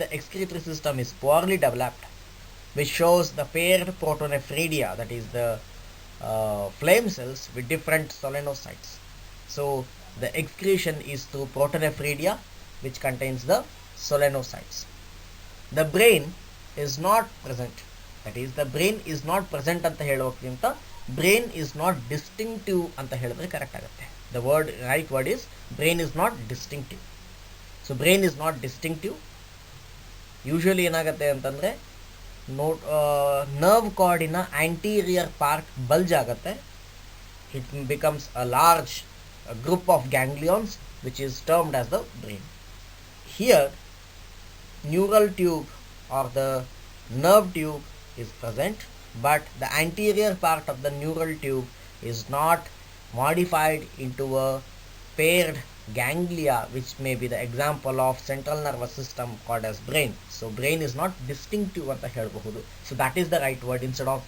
the excretory system is poorly developed, which shows the paired protonephridia, that is the flame cells with different solenocytes. So the excretion is through protonephridia, which contains the solenocytes. The brain is not present. That is, the brain is not present ಅಂತ ಹೇಳೋಕ್ಕಿಂತ brain is not distinctive ಅಂತ ಹೇಳಿದ್ರೆ correct ಆಗುತ್ತೆ. The right word is brain is not distinctive. So brain is not distinctive. Usually ಏನಾಗುತ್ತೆ ಅಂತಂದರೆ nerve ಕಾರ್ಡಿನ anterior part bulge ಆಗುತ್ತೆ. It becomes a large group of ganglions which is termed as the brain. Here neural tube or the nerve tube is present, but the anterior part of the neural tube is not modified into a paired ganglia, which may be the example of central nervous system called as brain. So brain is not distinctive anta helaಬಹುದು. So that is the right word. Instead of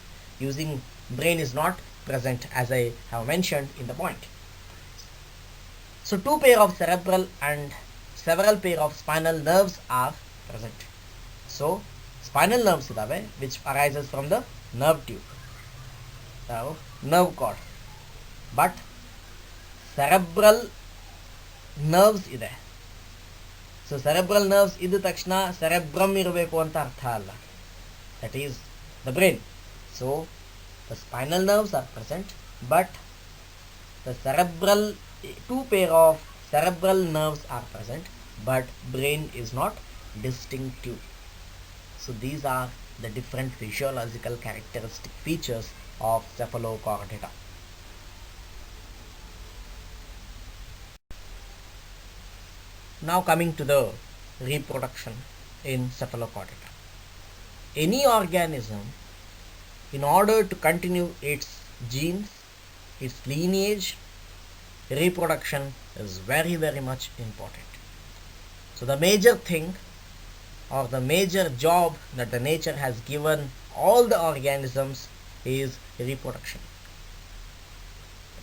using brain is not present, as I have mentioned in the point. So two pair of cerebral and several pair of spinal nerves are present. So spinal nerves idave which arises from the nerve tube, nerve cord, but cerebral nerves ಇದೆ. So cerebral nerves ಇದ್ದ ತಕ್ಷಣ cerebrum ಇರಬೇಕು ಅಂತ ಅರ್ಥ ಅಲ್ಲ. That is the brain. So the spinal nerves are present, but the cerebral two pair of cerebral nerves are present, but brain is not distinctive. So these are the different physiological characteristic features of cephalochordata. Now coming to the reproduction in cephalochordata. Any organism, in order to continue its genes, its lineage, reproduction is very, very much important. So the major thing or the major job that the nature has given all the organisms is reproduction.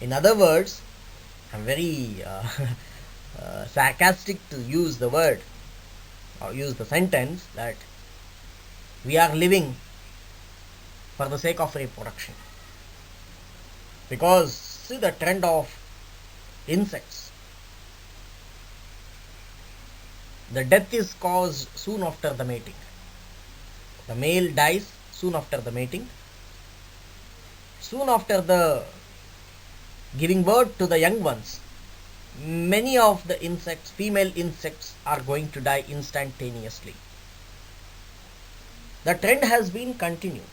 In other words, I'm very sarcastic to use the word or use the sentence that we are living for the sake of reproduction. Because see the trend of insects. The death is caused soon after the mating. The male dies soon after the mating. Soon after the giving birth to the young ones, many of the insects, female insects, are going to die instantaneously. The trend has been continued.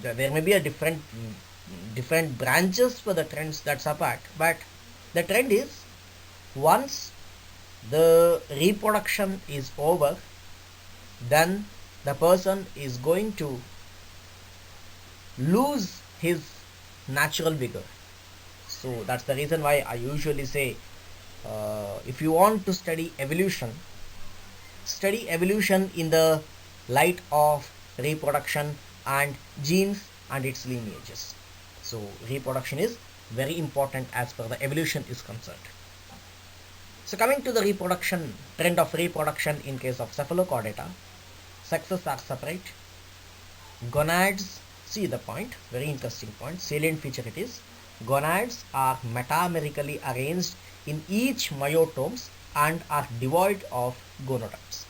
There may be a different branches for the trends, that's apart, but the trend is once the reproduction is over, then the person is going to lose his natural vigor. So that's the reason why I usually say if you want to study evolution in the light of reproduction and genes and its lineages. So reproduction is very important as per the evolution is concerned. So coming to the trend of reproduction in case of cephalochordata, sexes are separate. Gonads, see the point, very interesting point, salient feature it is. Gonads are metamerically arranged in each myotomes and are devoid of gonadots.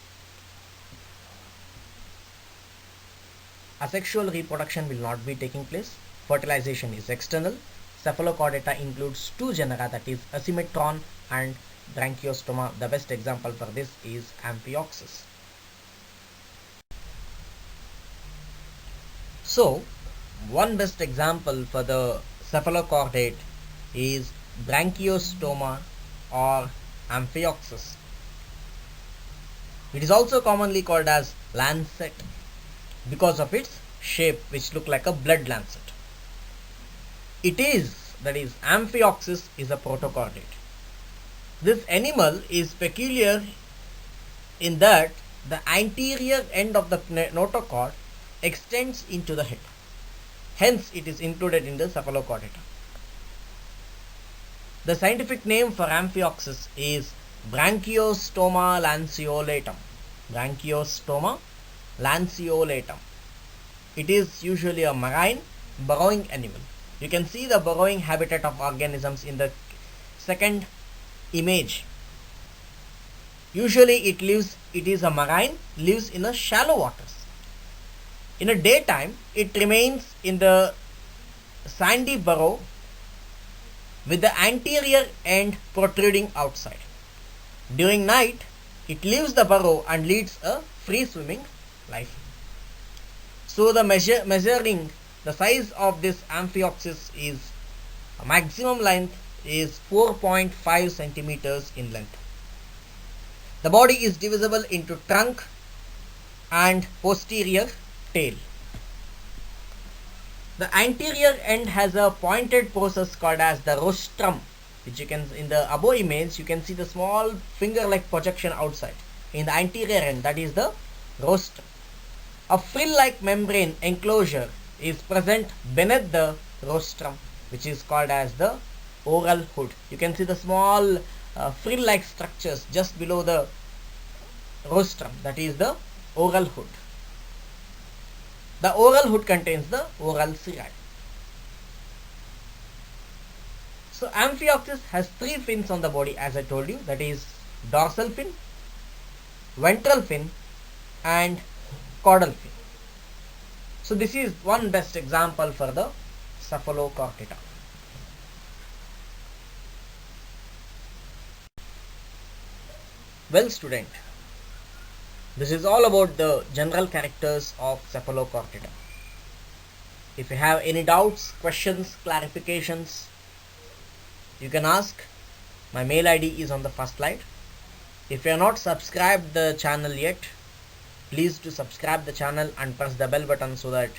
Asexual reproduction will not be taking place. Fertilization is external. Cephalochordata includes two genera, that is Acimetron and Branchiostoma. The best example for this is Amphioxus. So one best example for the cephalochordate is Branchiostoma or Amphioxus. It is also commonly called as lancet because of its shape, which look like a blood lancet. That is Amphioxus is a protochordate. This animal is peculiar in that the anterior end of the notochord extends into the head. Hence, it is included in the cephalochordata. The scientific name for Amphioxus is Branchiostoma lanceolatum. Branchiostoma lanceolatum. It is usually a marine burrowing animal. You can see the burrowing habitat of organisms in the second image. Usually it is a marine, lives in a shallow waters. In a daytime, it remains in the sandy burrow with the anterior end protruding outside. During night, it leaves the burrow and leads a free swimming life. So the measuring the size of this Amphioxus is maximum length is 4.5 centimeters in length. The body is divisible into trunk and posterior tail. The anterior end has a pointed process called as the rostrum, which you can in the above image you can see the small finger-like projection outside. In the anterior end, that is the rostrum. A frill-like membrane enclosure is present beneath the rostrum, which is called as the oral hood. You can see the small frill-like structures just below the rostrum, that is the oral hood. The oral hood contains the oral cirri. So Amphioxus has 3 fins on the body, as I told you, that is dorsal fin, ventral fin and caudal fin. So this is one best example for the Cephalochordata. Well student, this is all about the general characters of Cephalochordata. If you have any doubts, questions, clarifications, you can ask. My mail ID is on the first slide. If you are not subscribed the channel yet, please do subscribe the channel and press the bell button so that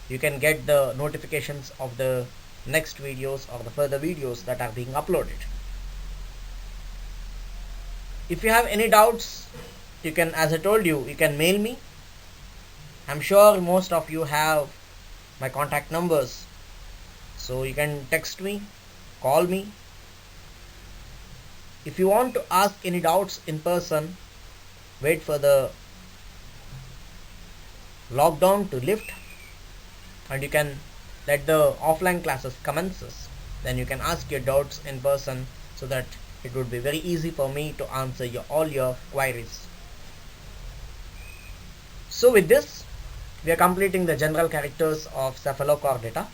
you can get the notifications of the next videos or the further videos that are being uploaded. If you have any doubts, you can, as I told you, you can mail me. I'm sure most of you have my contact numbers, so you can text me, call me. If you want to ask any doubts in person, wait for the lockdown to lift and you can let the offline classes commences. Then you can ask your doubts in person so that it would be very easy for me to answer all your queries. So with this, we are completing the general characters of Cephalochordata.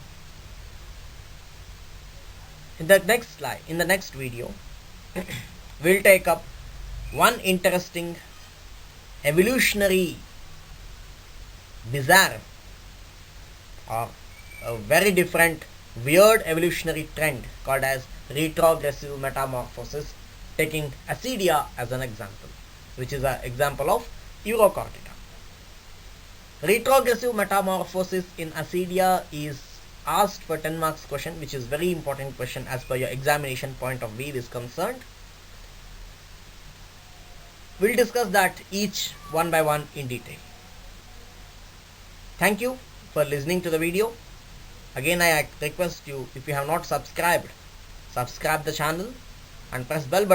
In the next slide, in the next video, we'll take up one interesting evolutionary bizarre or a very different weird evolutionary trend called as retrogressive metamorphosis, taking Ascidia as an example, which is an example of Urochordata. Retrogressive metamorphosis in Ascidia is asked for 10 marks question, which is very important question as per your examination point of view is concerned. We'll discuss that each one by one in detail. Thank you for listening to the video. Again, I request you, if you have not subscribed, subscribe the channel and press bell button